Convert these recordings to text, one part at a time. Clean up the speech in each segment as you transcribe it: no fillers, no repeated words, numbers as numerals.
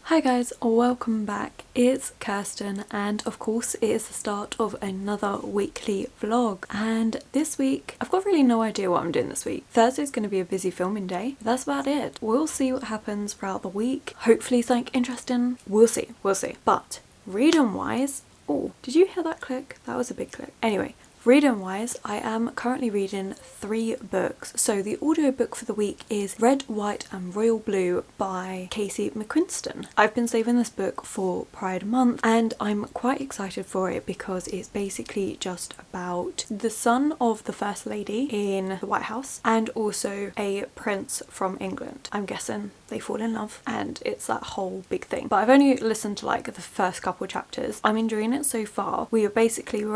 Hi guys, welcome back. It's Kirsten and of course it is the start of another weekly vlog, and this week I've got really no idea what I'm doing this week. Thursday's going to be a busy filming day, but that's about it. We'll see what happens throughout the week. Hopefully something interesting. We'll see. But reading wise, oh, did you hear that click? That was a big click. Anyway, reading wise, I am currently reading 3 books. So the audiobook for the week is Red, White and Royal Blue by Casey McQuiston. I've been saving this book for Pride Month and I'm quite excited for it because it's basically just about the son of the First Lady in the White House and also a prince from England. I'm guessing they fall in love and it's that whole big thing. But I've only listened to like the first couple chapters. I'm enjoying it so far. We're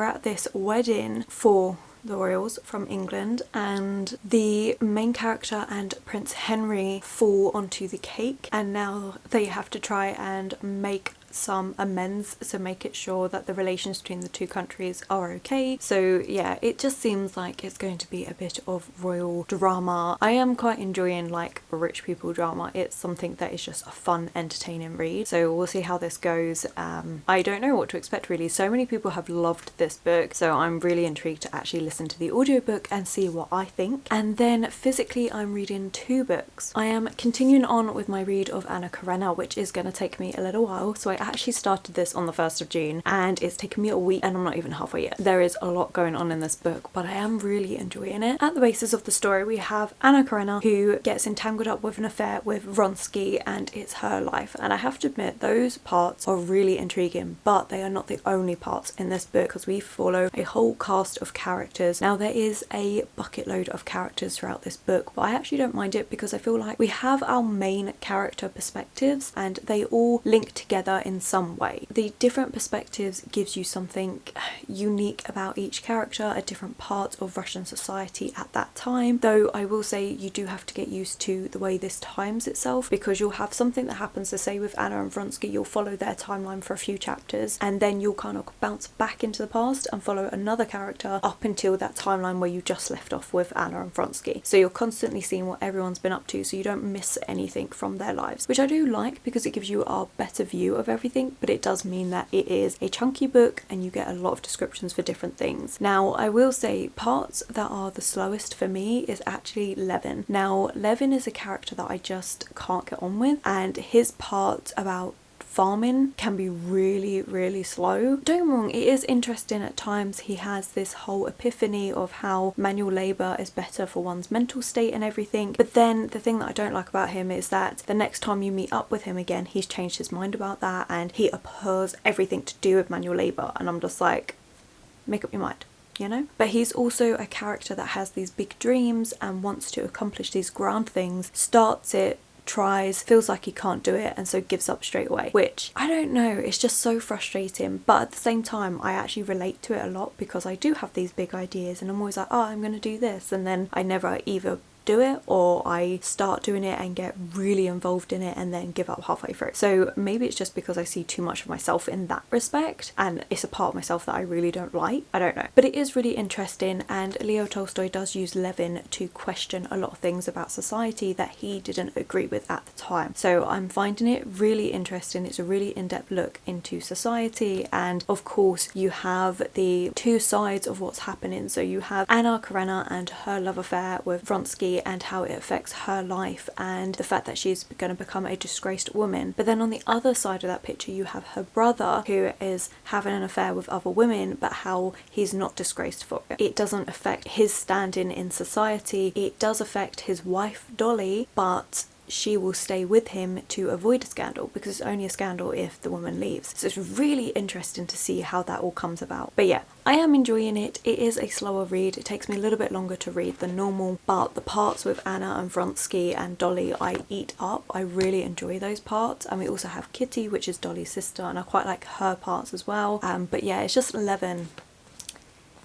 at this wedding for the royals from England and the main character and Prince Henry fall onto the cake and now they have to try and make some amends to make it sure that the relations between the two countries are okay. So yeah, it just seems like it's going to be a bit of royal drama. I am quite enjoying like rich people drama. It's something that is just a fun, entertaining read. So we'll see how this goes. I don't know what to expect really. So many people have loved this book, so I'm really intrigued to actually listen to the audiobook and see what I think. And then physically I'm reading 2 books. I am continuing on with my read of Anna Karenina, which is going to take me a little while. So I actually started this on the 1st of June and it's taken me a week and I'm not even halfway yet. There is a lot going on in this book, but I am really enjoying it. At the basis of the story we have Anna Karenina who gets entangled up with an affair with Vronsky and it's her life, and I have to admit those parts are really intriguing, but they are not the only parts in this book because we follow a whole cast of characters. Now there is a bucket load of characters throughout this book, but I actually don't mind it because I feel like we have our main character perspectives and they all link together in some way. The different perspectives gives you something unique about each character, a different part of Russian society at that time, though I will say you do have to get used to the way this times itself because you'll have something that happens to say with Anna and Vronsky, you'll follow their timeline for a few chapters and then you'll kind of bounce back into the past and follow another character up until that timeline where you just left off with Anna and Vronsky. So you're constantly seeing what everyone's been up to so you don't miss anything from their lives, which I do like because it gives you a better view of everything, but it does mean that it is a chunky book and you get a lot of descriptions for different things. Now I will say parts that are the slowest for me is actually Levin. Now Levin is a character that I just can't get on with, and his part about farming can be really slow. Don't get me wrong, it is interesting at times. He has this whole epiphany of how manual labour is better for one's mental state and everything, but then the thing that I don't like about him is that the next time you meet up with him again he's changed his mind about that and he abhors everything to do with manual labour, and I'm just like, make up your mind, you know? But he's also a character that has these big dreams and wants to accomplish these grand things, starts it, tries, feels like he can't do it and so gives up straight away, which I don't know, it's just so frustrating. But at the same time I actually relate to it a lot because I do have these big ideas and I'm always like, oh, I'm gonna do this, and then I never either do it or I start doing it and get really involved in it and then give up halfway through. So maybe it's just because I see too much of myself in that respect and it's a part of myself that I really don't like. I don't know, but it is really interesting, and Leo Tolstoy does use Levin to question a lot of things about society that he didn't agree with at the time. So I'm finding it really interesting. It's a really in-depth look into society, and of course you have the 2 sides of what's happening. So you have Anna Karenina and her love affair with Vronsky and how it affects her life and the fact that she's going to become a disgraced woman. But then on the other side of that picture you have her brother who is having an affair with other women, but how he's not disgraced for it. It doesn't affect his standing in society. It does affect his wife Dolly, but she will stay with him to avoid a scandal because it's only a scandal if the woman leaves. So it's really interesting to see how that all comes about. But yeah, I am enjoying it. It is a slower read. It takes me a little bit longer to read than normal, but the parts with Anna and Vronsky and Dolly I eat up. I really enjoy those parts. And we also have Kitty, which is Dolly's sister, and I quite like her parts as well. But yeah, it's just Levin.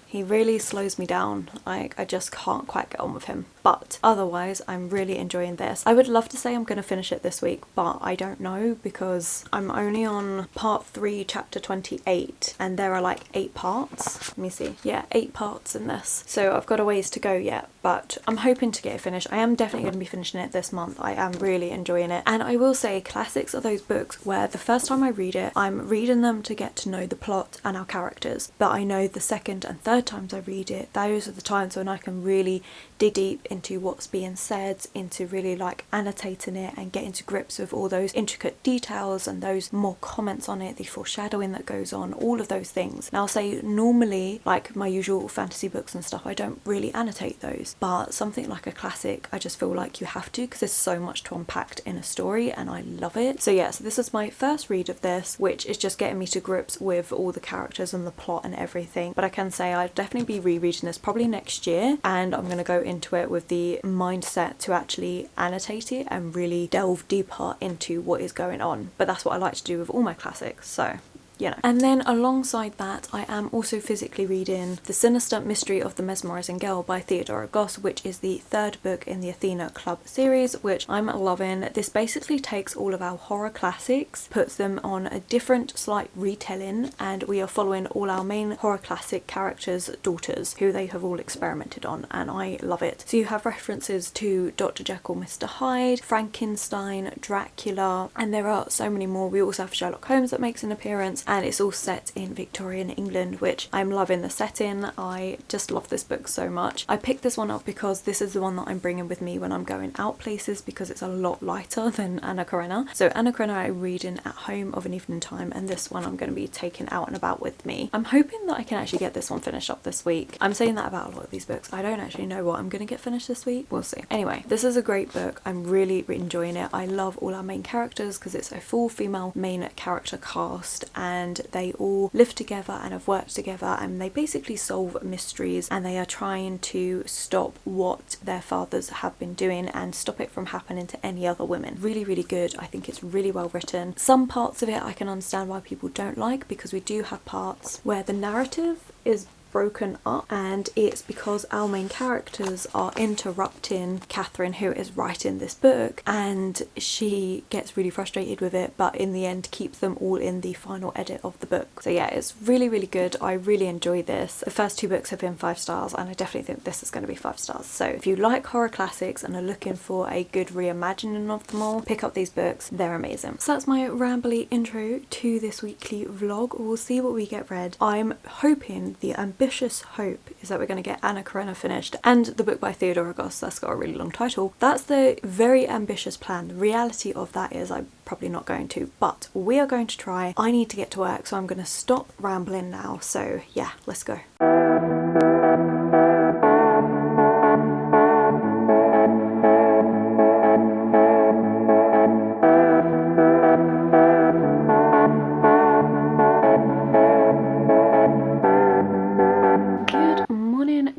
He really slows me down. I just can't quite get on with him. But otherwise, I'm really enjoying this. I would love to say I'm going to finish it this week, but I don't know because I'm only on part 3, chapter 28, and there are like 8 parts. Let me see. Yeah, 8 parts in this. So I've got a ways to go yet, but I'm hoping to get it finished. I am definitely going to be finishing it this month. I am really enjoying it. And I will say classics are those books where the first time I read it, I'm reading them to get to know the plot and our characters. But I know the second and third times I read it, those are the times when I can really dig deep into what's being said, into really like annotating it and getting to grips with all those intricate details and those more comments on it, the foreshadowing that goes on, all of those things. Now I'll say normally, like my usual fantasy books and stuff, I don't really annotate those, but something like a classic, I just feel like you have to because there's so much to unpack in a story and I love it. So yeah, so this is my first read of this, which is just getting me to grips with all the characters and the plot and everything. But I can say I'll definitely be rereading this probably next year, and I'm going to go into it with the mindset to actually annotate it and really delve deeper into what is going on. But that's what I like to do with all my classics, so you know. And then alongside that, I am also physically reading The Sinister Mystery of the Mesmerizing Girl by Theodora Goss, which is the 3rd book in the Athena Club series, which I'm loving. This basically takes all of our horror classics, puts them on a different slight retelling, and we are following all our main horror classic characters' daughters, who they have all experimented on, and I love it. So you have references to Dr. Jekyll, Mr. Hyde, Frankenstein, Dracula, and there are so many more. We also have Sherlock Holmes that makes an appearance, and it's all set in Victorian England, which I'm loving the setting. I just love this book so much. I picked this one up because this is the one that I'm bringing with me when I'm going out places, because it's a lot lighter than Anna Karenina. So Anna Karenina I'm reading at home of an evening time, and this one I'm going to be taking out and about with me. I'm hoping that I can actually get this one finished up this week. I'm saying that about a lot of these books. I don't actually know what I'm going to get finished this week. We'll see. Anyway, this is a great book. I'm really enjoying it. I love all our main characters because it's a full female main character cast, and they all live together and have worked together, and they basically solve mysteries, and they are trying to stop what their fathers have been doing and stop it from happening to any other women. Really good. I think it's really well written. Some parts of it I can understand why people don't like, because we do have parts where the narrative is broken up, and it's because our main characters are interrupting Catherine, who is writing this book, and she gets really frustrated with it, but in the end keeps them all in the final edit of the book. So yeah, it's really good. I really enjoy this. The first 2 books have been 5 stars, and I definitely think this is going to be 5 stars. So if you like horror classics and are looking for a good reimagining of them all, pick up these books. They're amazing. So that's my rambly intro to this weekly vlog. We'll see what we get read. I'm hoping, the ambitious hope is that we're going to get Anna Karenina finished, and the book by Theodora Goss, that's got a really long title. That's the very ambitious plan. The reality of that is I'm probably not going to, but we are going to try. I need to get to work, so I'm going to stop rambling now. So yeah, let's go.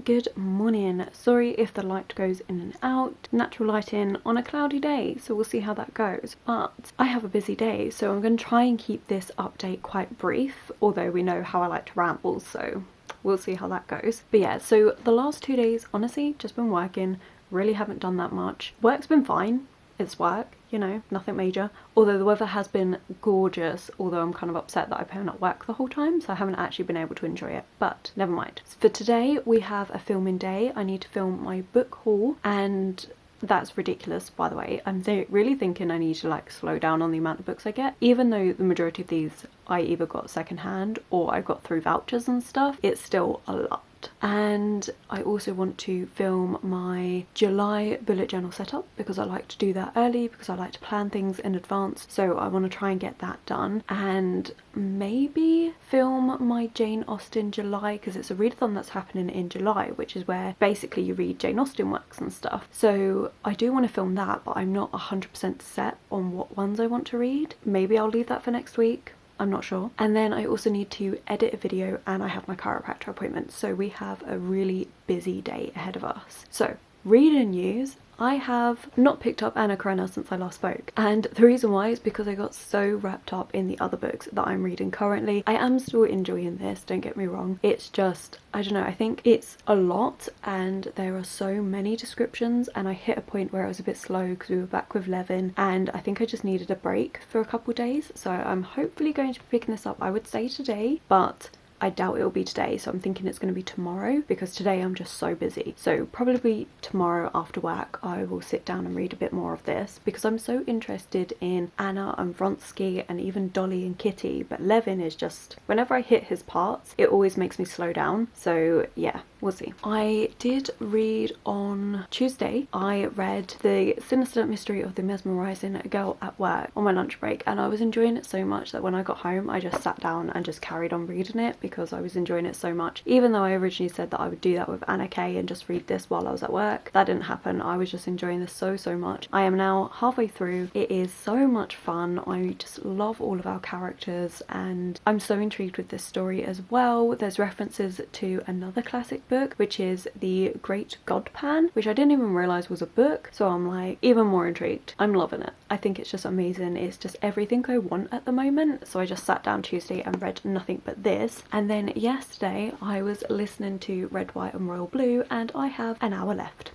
Good morning. Sorry if the light goes in and out. Natural lighting on a cloudy day, so we'll see how that goes. But I have a busy day, so I'm going to try and keep this update quite brief, although we know how I like to ramble, so we'll see how that goes. But yeah, so the last 2 days, honestly, just been working. Really haven't done that much. Work's been fine. It's work, you know, nothing major. Although the weather has been gorgeous, although I'm kind of upset that I've been at work the whole time, so I haven't actually been able to enjoy it, but never mind. For today, we have a filming day. I need to film my book haul, and that's ridiculous, by the way. I'm really thinking I need to like slow down on the amount of books I get, even though the majority of these I either got secondhand or I got through vouchers and stuff. It's still a lot. And I also want to film my July bullet journal setup, because I like to do that early, because I like to plan things in advance, so I want to try and get that done, and maybe film my Jane Austen July, because it's a readathon that's happening in July, which is where basically you read Jane Austen works and stuff. So I do want to film that, but I'm not 100% set on what ones I want to read. Maybe I'll leave that for next week. I'm not sure. And then I also need to edit a video, and I have my chiropractor appointment, so we have a really busy day ahead of us. So reading news, I have not picked up Anna Karenina since I last spoke, and the reason why is because I got so wrapped up in the other books that I'm reading currently. I am still enjoying this, don't get me wrong. It's just, I don't know, I think it's a lot and there are so many descriptions, and I hit a point where I was a bit slow because we were back with Levin, and I think I just needed a break for a couple days. So I'm hopefully going to be picking this up, I would say today, but I doubt it'll be today, so I'm thinking it's going to be tomorrow because today I'm just so busy. So probably tomorrow after work I will sit down and read a bit more of this because I'm so interested in Anna and Vronsky and even Dolly and Kitty, but Levin is just, whenever I hit his parts it always makes me slow down. So yeah, we'll see. I did read on Tuesday, I read The Sinister Mystery of the Mesmerising Girl at Work on my lunch break, and I was enjoying it so much that when I got home I just sat down and just carried on reading it because I was enjoying it so much. Even though I originally said that I would do that with Anna K and just read this while I was at work, that didn't happen. I was just enjoying this so much. I am now halfway through. It is so much fun. I just love all of our characters and I'm so intrigued with this story as well. There's references to another classic book, which is The Great God Pan, which I didn't even realise was a book, so I'm like even more intrigued. I'm loving it. I think it's just amazing. It's just everything I want at the moment. So I just sat down Tuesday and read nothing but this, and then yesterday I was listening to Red, White and Royal Blue, and I have an hour left.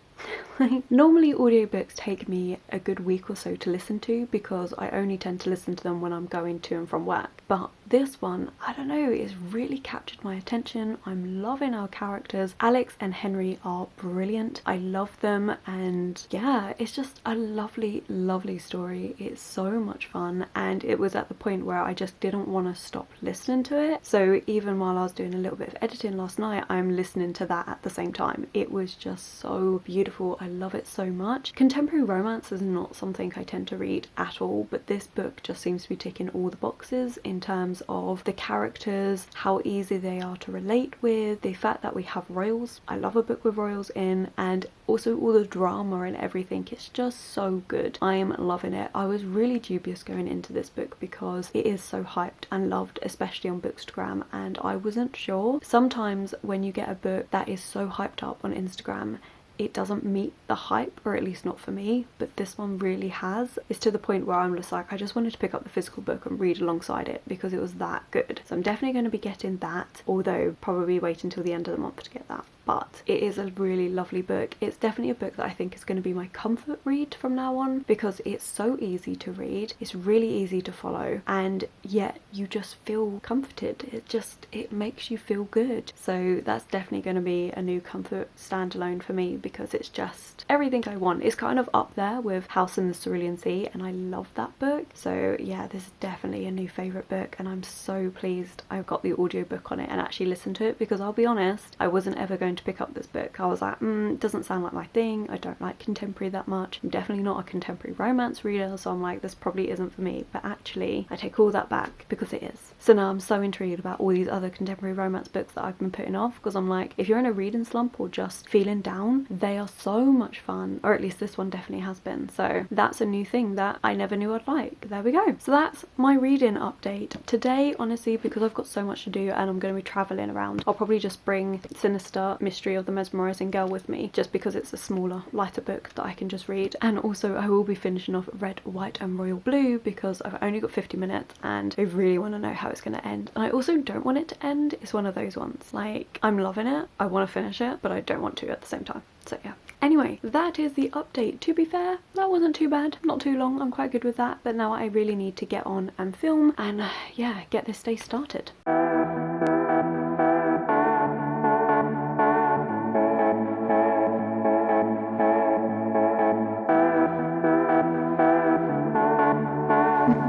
Normally audiobooks take me a good week or so to listen to because I only tend to listen to them when I'm going to and from work, but this one, I don't know, it's really captured my attention. I'm loving our characters. Alex and Henry are brilliant. I love them, and yeah, it's just a lovely story. It's so much fun, and it was at the point where I just didn't want to stop listening to it. So even while I was doing a little bit of editing last night, I'm listening to that at the same time. It was just so beautiful. I love it so much. Contemporary romance is not something I tend to read at all, but this book just seems to be ticking all the boxes in terms of the characters, how easy they are to relate with, the fact that we have royals. I love a book with royals in, and also all the drama and everything. It's just so good. I am loving it. I was really dubious going into this book because it is so hyped and loved, especially on Bookstagram, and I wasn't sure. Sometimes when you get a book that is so hyped up on Instagram, it doesn't meet the hype, or at least not for me, but this one really has. It's to the point where I'm just like, I just wanted to pick up the physical book and read alongside it because it was that good. So I'm definitely going to be getting that, although probably wait until the end of the month to get that. But it is a really lovely book. It's definitely a book that I think is going to be my comfort read from now on because it's so easy to read, it's really easy to follow, and yet you just feel comforted. It makes you feel good. So that's definitely going to be a new comfort standalone for me because it's just everything I want. It's kind of up there with House in the Cerulean Sea, and I love that book. So yeah, this is definitely a new favourite book, and I'm so pleased I've got the audiobook on it and actually listened to it, because I'll be honest, I wasn't ever going to pick up this book. I was like, it doesn't sound like my thing. I don't like contemporary that much. I'm definitely not a contemporary romance reader, so I'm like, this probably isn't for me. But actually, I take all that back because it is. So now I'm so intrigued about all these other contemporary romance books that I've been putting off, because I'm like, if you're in a reading slump or just feeling down, they are so much fun, or at least this one definitely has been. So that's a new thing that I never knew I'd like. There we go. So that's my reading update. Today, honestly, because I've got so much to do and I'm going to be travelling around, I'll probably just bring Sinister Mystery of the Mesmerising Girl with me, just because it's a smaller, lighter book that I can just read. And also I will be finishing off Red, White and Royal Blue because I've only got 50 minutes and I really want to know how it's going to end. And I also don't want it to end. It's one of those ones, like, I'm loving it, I want to finish it, but I don't want to at the same time. So yeah. Anyway, that is the update. To be fair, that wasn't too bad, not too long, I'm quite good with that, but now I really need to get on and film and yeah, get this day started.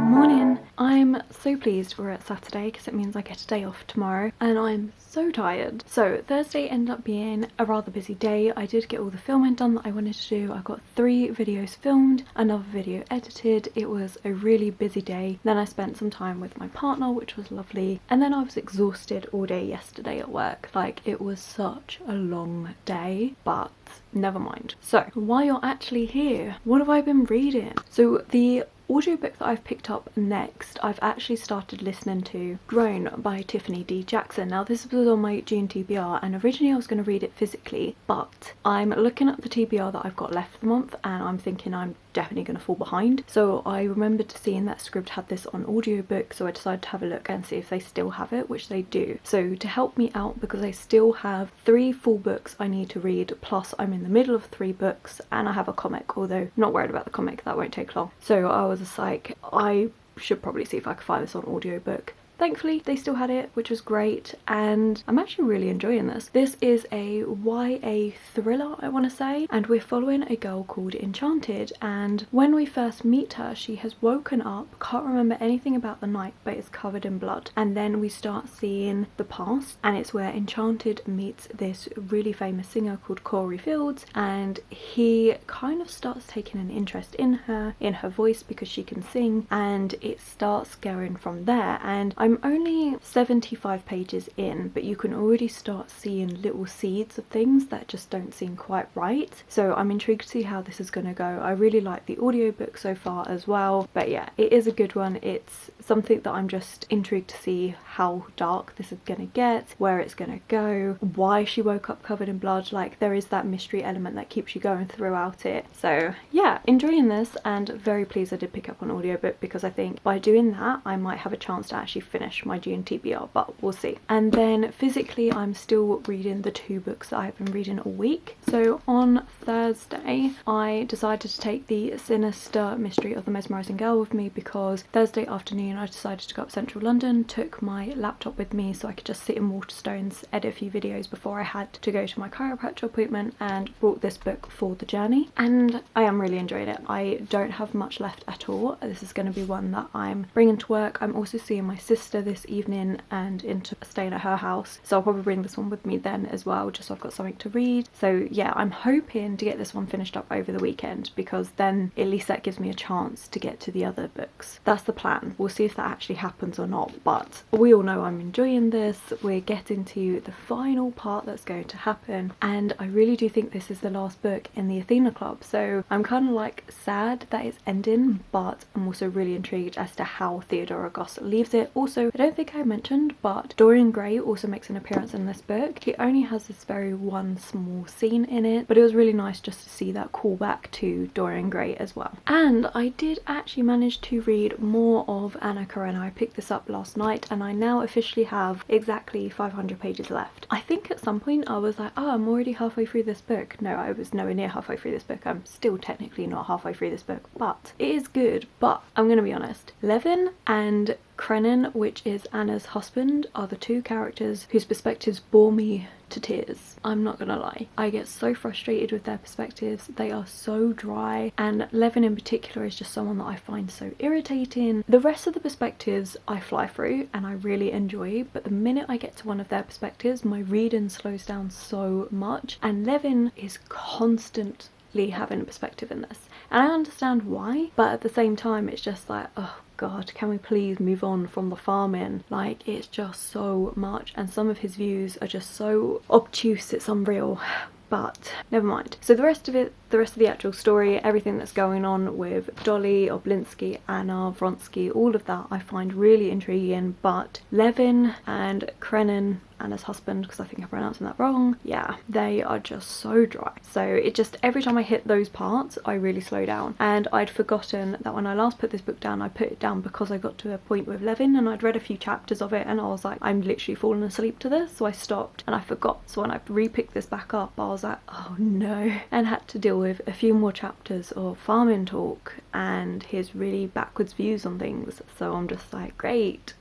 Morning. I'm so pleased we're at Saturday because it means I get a day off tomorrow, and I'm so tired. So Thursday ended up being a rather busy day. I did get all the filming done that I wanted to do. I got 3 videos filmed, another video edited. It was a really busy day. Then I spent some time with my partner, which was lovely, and then I was exhausted all day yesterday at work. Like, it was such a long day, but never mind. So while you're actually here, what have I been reading? So the audiobook that I've picked up next, I've actually started listening to Grown by Tiffany D. Jackson. Now this was on my June TBR, and originally I was going to read it physically, but I'm looking at the TBR that I've got left for the month and I'm thinking I'm definitely going to fall behind. So I remembered seeing that Scribd had this on audiobook, so I decided to have a look and see if they still have it, which they do. So to help me out, because I still have 3 full books I need to read, plus I'm in the middle of 3 books and I have a comic, although I'm not worried about the comic, that won't take long. So I was just like, I should probably see if I could find this on audiobook. Thankfully they still had it, which was great, and I'm actually really enjoying this. This is a YA thriller, I want to say, and we're following a girl called Enchanted, and when we first meet her she has woken up, can't remember anything about the night, but is covered in blood, and then we start seeing the past, and it's where Enchanted meets this really famous singer called Corey Fields, and he kind of starts taking an interest in her voice because she can sing, and it starts going from there. And I'm only 75 pages in, but you can already start seeing little seeds of things that just don't seem quite right. So I'm intrigued to see how this is going to go. I really like the audiobook so far as well. But yeah, it is a good one. It's something that I'm just intrigued to see how dark this is going to get, where it's going to go, why she woke up covered in blood. Like, there is that mystery element that keeps you going throughout it. So yeah, enjoying this, and very pleased I did pick up an audiobook, because I think by doing that I might have a chance to actually finish my June TBR, but we'll see. And then physically I'm still reading the 2 books that I've been reading all week. So on Thursday I decided to take the Sinister Mystery of the Mesmerising Girl with me, because Thursday afternoon I decided to go up central London, took my laptop with me so I could just sit in Waterstones, edit a few videos before I had to go to my chiropractor appointment, and brought this book for the journey, and I am really enjoying it. I don't have much left at all. This is going to be one that I'm bringing to work. I'm also seeing my sister this evening and into staying at her house, so I'll probably bring this one with me then as well, just so I've got something to read. So yeah, I'm hoping to get this one finished up over the weekend, because then at least that gives me a chance to get to the other books. That's the plan. We'll see if that actually happens or not, but we all know I'm enjoying this. We're getting to the final part that's going to happen, and I really do think this is the last book in the Athena Club, so I'm kind of like sad that it's ending, but I'm also really intrigued as to how Theodora Goss leaves it. Also, I don't think I mentioned, but Dorian Gray also makes an appearance in this book. He only has this very one small scene in it, but it was really nice just to see that callback to Dorian Gray as well. And I did actually manage to read more of Anna Karenina. I picked this up last night and I now officially have exactly 500 pages left. I think at some point I was like, oh, I'm already halfway through this book. No, I was nowhere near halfway through this book. I'm still technically not halfway through this book, but it is good. But I'm gonna be honest, Levin and Krenin, which is Anna's husband, are the 2 characters whose perspectives bore me to tears. I'm not gonna lie. I get so frustrated with their perspectives. They are so dry, and Levin in particular is just someone that I find so irritating. The rest of the perspectives I fly through and I really enjoy, but the minute I get to one of their perspectives, my reading slows down so much, and Levin is constantly having a perspective in this, and I understand why, but at the same time it's just like, oh god, can we please move on from the farming? Like, it's just so much, and some of his views are just so obtuse, it's unreal. But never mind. So the rest of the actual story, everything that's going on with Dolly, Oblinsky, Anna, Vronsky, all of that I find really intriguing, but Levin and Krenin, Anna's husband, because I think I'm pronouncing that wrong, yeah, they are just so dry. So it just, every time I hit those parts I really slow down, and I'd forgotten that when I last put this book down, I put it down because I got to a point with Levin and I'd read a few chapters of it and I was like, I'm literally falling asleep to this, so I stopped and I forgot. So when I re-picked this back up I was like, oh no, and had to deal with a few more chapters of farming talk and his really backwards views on things. So I'm just like, great.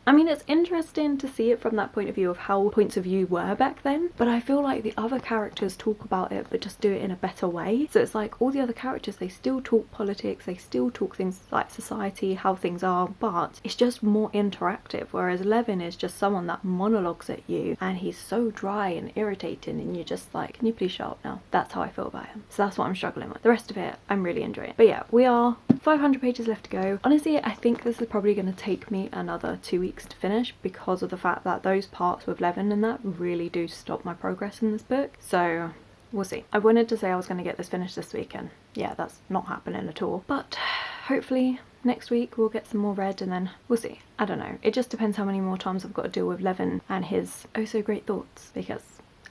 I mean, it's interesting to see it from that point of view of how points of view were back then, but I feel like the other characters talk about it but just do it in a better way. So it's like all the other characters, they still talk politics, they still talk things like society, how things are, but it's just more interactive, whereas Levin is just someone that monologues at you and he's so dry and irritating and you're just like, can you please shut up now? That's how I feel about him. So that's what I'm struggling with. The rest of it I'm really enjoying. But yeah, we are 500 pages left to go. Honestly, I think this is probably going to take me another 2 weeks to finish because of the fact that those parts with Levin and that really do stop my progress in this book. So we'll see. I wanted to say I was going to get this finished this weekend. Yeah, that's not happening at all. But hopefully next week we'll get some more read, and then we'll see. I don't know. It just depends how many more times I've got to deal with Levin and his oh so great thoughts, because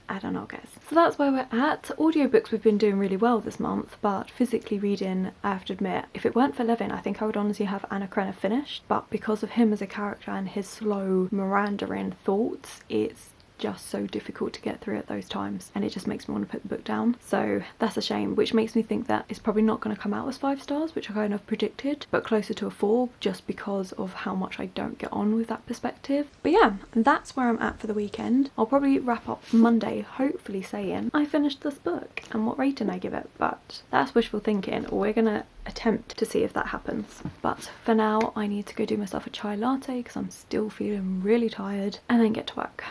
I don't know, guys. So that's where we're at. Audiobooks we've been doing really well this month, but physically reading, I have to admit, if it weren't for Levin, I think I would honestly have Anna Karenina finished, but because of him as a character and his slow Miranda-in thoughts, it's just so difficult to get through at those times, and it just makes me want to put the book down. So that's a shame, which makes me think that it's probably not going to come out as 5 stars, which I kind of predicted, but closer to a 4, just because of how much I don't get on with that perspective. But yeah, that's where I'm at for the weekend. I'll probably wrap up Monday, hopefully saying I finished this book and what rating I give it, but that's wishful thinking. We're gonna attempt to see if that happens, but for now I need to go do myself a chai latte because I'm still feeling really tired, and then get to work.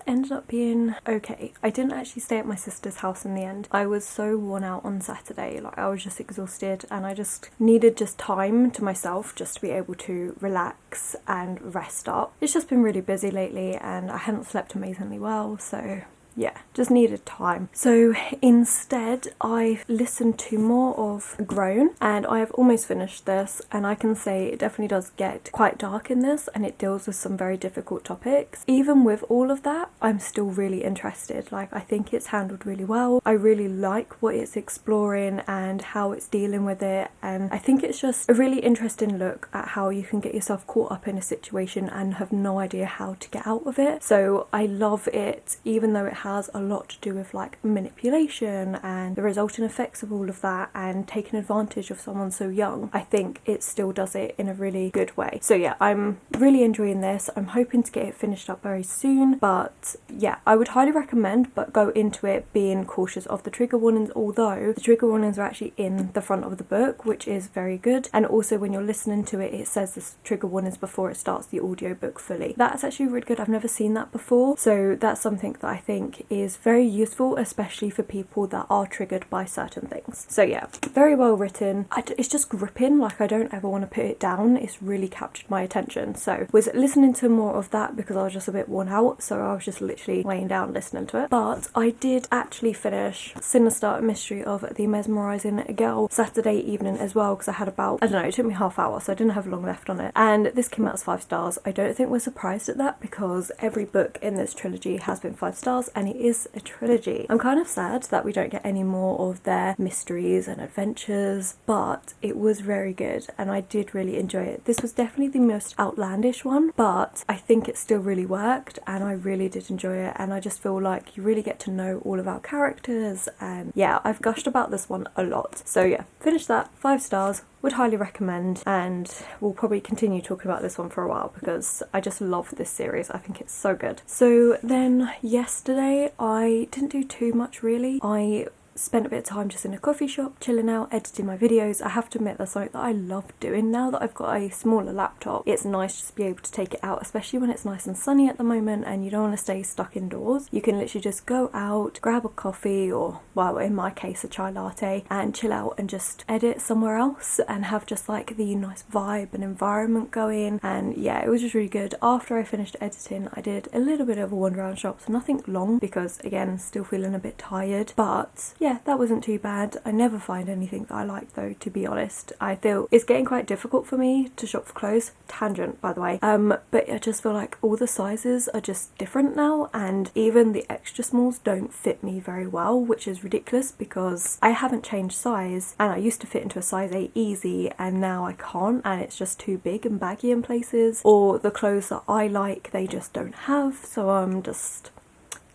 Ended up being okay. I didn't actually stay at my sister's house in the end. I was so worn out on Saturday, like I was just exhausted, and I just needed just time to myself just to be able to relax and rest up. It's just been really busy lately and I hadn't slept amazingly well, so yeah, just needed time. So instead I listened to more of Grown, and I have almost finished this, and I can say it definitely does get quite dark in this, and it deals with some very difficult topics. Even with all of that, I'm still really interested. Like, I think it's handled really well. I really like what it's exploring and how it's dealing with it, and I think it's just a really interesting look at how you can get yourself caught up in a situation and have no idea how to get out of it. So I love it, even though it has a lot to do with like manipulation and the resulting effects of all of that and taking advantage of someone so young. I think it still does it in a really good way. So yeah, I'm really enjoying this. I'm hoping to get it finished up very soon, but yeah, I would highly recommend, but go into it being cautious of the trigger warnings, although the trigger warnings are actually in the front of the book, which is very good. And also when you're listening to it, it says the trigger warnings before it starts the audiobook fully. That's actually really good. I've never seen that before, so that's something that I think is very useful, especially for people that are triggered by certain things. So yeah, very well written. It's just gripping, like I don't ever want to put it down. It's really captured my attention. So was listening to more of that because I was just a bit worn out, so I was just literally laying down listening to it. But I did actually finish Sinister Mystery of the Mesmerising Girl Saturday evening as well, because I had about, I don't know, it took me half hour, so I didn't have long left on it, and this came out as 5 stars. I don't think we're surprised at that because every book in this trilogy has been 5 stars, and it is a trilogy. I'm kind of sad that we don't get any more of their mysteries and adventures, but it was very good and I did really enjoy it. This was definitely the most outlandish one, but I think it still really worked and I really did enjoy it, and I just feel like you really get to know all of our characters, and yeah, I've gushed about this one a lot. So yeah, finished that, 5 stars. Would highly recommend, and we'll probably continue talking about this one for a while because I just love this series. I think it's so good. So then yesterday I didn't do too much really. I spent a bit of time just in a coffee shop, chilling out, editing my videos. I have to admit that's something that I love doing now that I've got a smaller laptop. It's nice just to be able to take it out, especially when it's nice and sunny at the moment and you don't want to stay stuck indoors. You can literally just go out, grab a coffee, or well, in my case a chai latte, and chill out and just edit somewhere else and have just like the nice vibe and environment going. And yeah, it was just really good. After I finished editing, I did a little bit of a wander around shops, nothing long because again, still feeling a bit tired, but yeah, that wasn't too bad. I never find anything that I like though, to be honest. I feel it's getting quite difficult for me to shop for clothes. Tangent, by the way. But I just feel like all the sizes are just different now, and even the extra smalls don't fit me very well, which is ridiculous because I haven't changed size, and I used to fit into a size 8 easy and now I can't, and it's just too big and baggy in places, or the clothes that I like they just don't have, so I'm just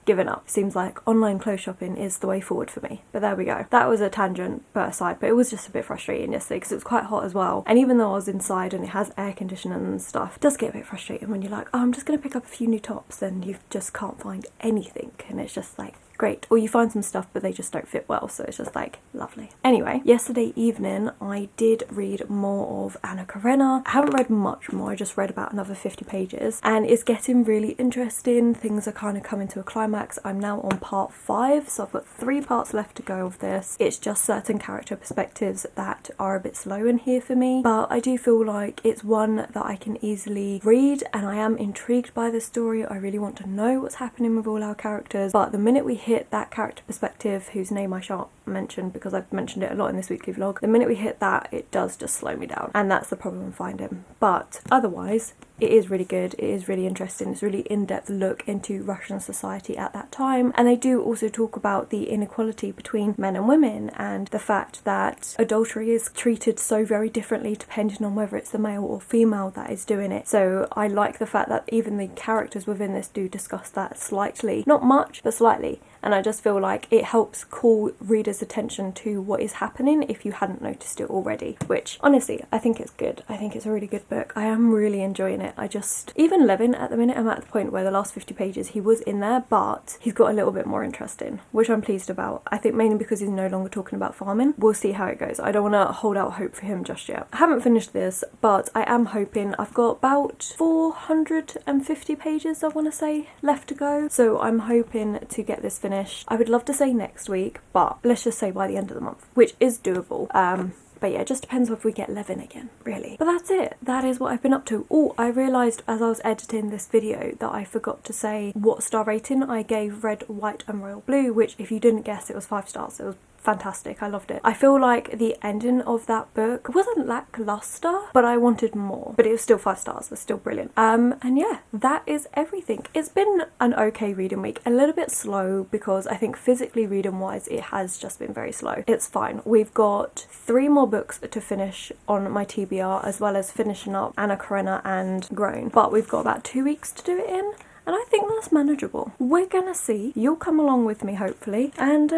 given up. Seems like online clothes shopping is the way forward for me. But there we go. That was a tangent per side, but it was just a bit frustrating yesterday because it was quite hot as well. And even though I was inside and it has air conditioning and stuff, it does get a bit frustrating when you're like, oh, I'm just going to pick up a few new tops and you just can't find anything. And it's just like, great. Or you find some stuff but they just don't fit well, so it's just like lovely. Anyway, yesterday evening I did read more of Anna Karenina. I haven't read much more, I just read about another 50 pages and it's getting really interesting. Things are kind of coming to a climax. I'm now on part 5, so I've got 3 parts left to go of this. It's just certain character perspectives that are a bit slow in here for me, but I do feel like it's one that I can easily read and I am intrigued by the story. I really want to know what's happening with all our characters, but the minute we hit that character perspective, whose name I shan't mention because I've mentioned it a lot in this weekly vlog, the minute we hit that, it does just slow me down, and that's the problem I'm finding. But otherwise, it is really good, it is really interesting, it's a really in-depth look into Russian society at that time, and they do also talk about the inequality between men and women and the fact that adultery is treated so very differently depending on whether it's the male or female that is doing it. So I like the fact that even the characters within this do discuss that slightly, not much but slightly, and I just feel like it helps call readers' attention to what is happening if you hadn't noticed it already, which honestly I think it's good. I think it's a really good book. I am really enjoying it. I just, even Levin at the minute, I'm at the point where the last 50 pages he was in there, but he's got a little bit more interesting, which I'm pleased about. I think mainly because he's no longer talking about farming. We'll see how it goes. I don't want to hold out hope for him just yet. I haven't finished this, but I am hoping. I've got about 450 pages I want to say left to go, so I'm hoping to get this finished. I would love to say next week, but let's just say by the end of the month, which is doable. But yeah, it just depends if we get Levin again, really. But that's it. That is what I've been up to. Oh, I realised as I was editing this video that I forgot to say what star rating I gave Red, White and Royal Blue, which if you didn't guess, it was 5 stars. It was fantastic. I loved it. I feel like the ending of that book wasn't lackluster, but I wanted more. But it was still 5 stars. It's still brilliant. And yeah, that is everything. It's been an okay reading week. A little bit slow because I think physically reading wise, it has just been very slow. It's fine. We've got 3 more books to finish on my TBR, as well as finishing up Anna Karenina and Grown. But we've got about 2 weeks to do it in, and I think that's manageable. We're gonna see. You'll come along with me, hopefully. And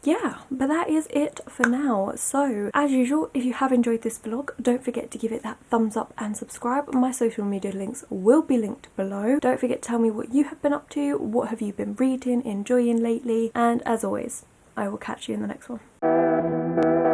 yeah, but that is it for now. So as usual, if you have enjoyed this vlog, don't forget to give it that thumbs up and subscribe. My social media links will be linked below. Don't forget to tell me what you have been up to, what have you been reading, enjoying lately, and as always, I will catch you in the next one.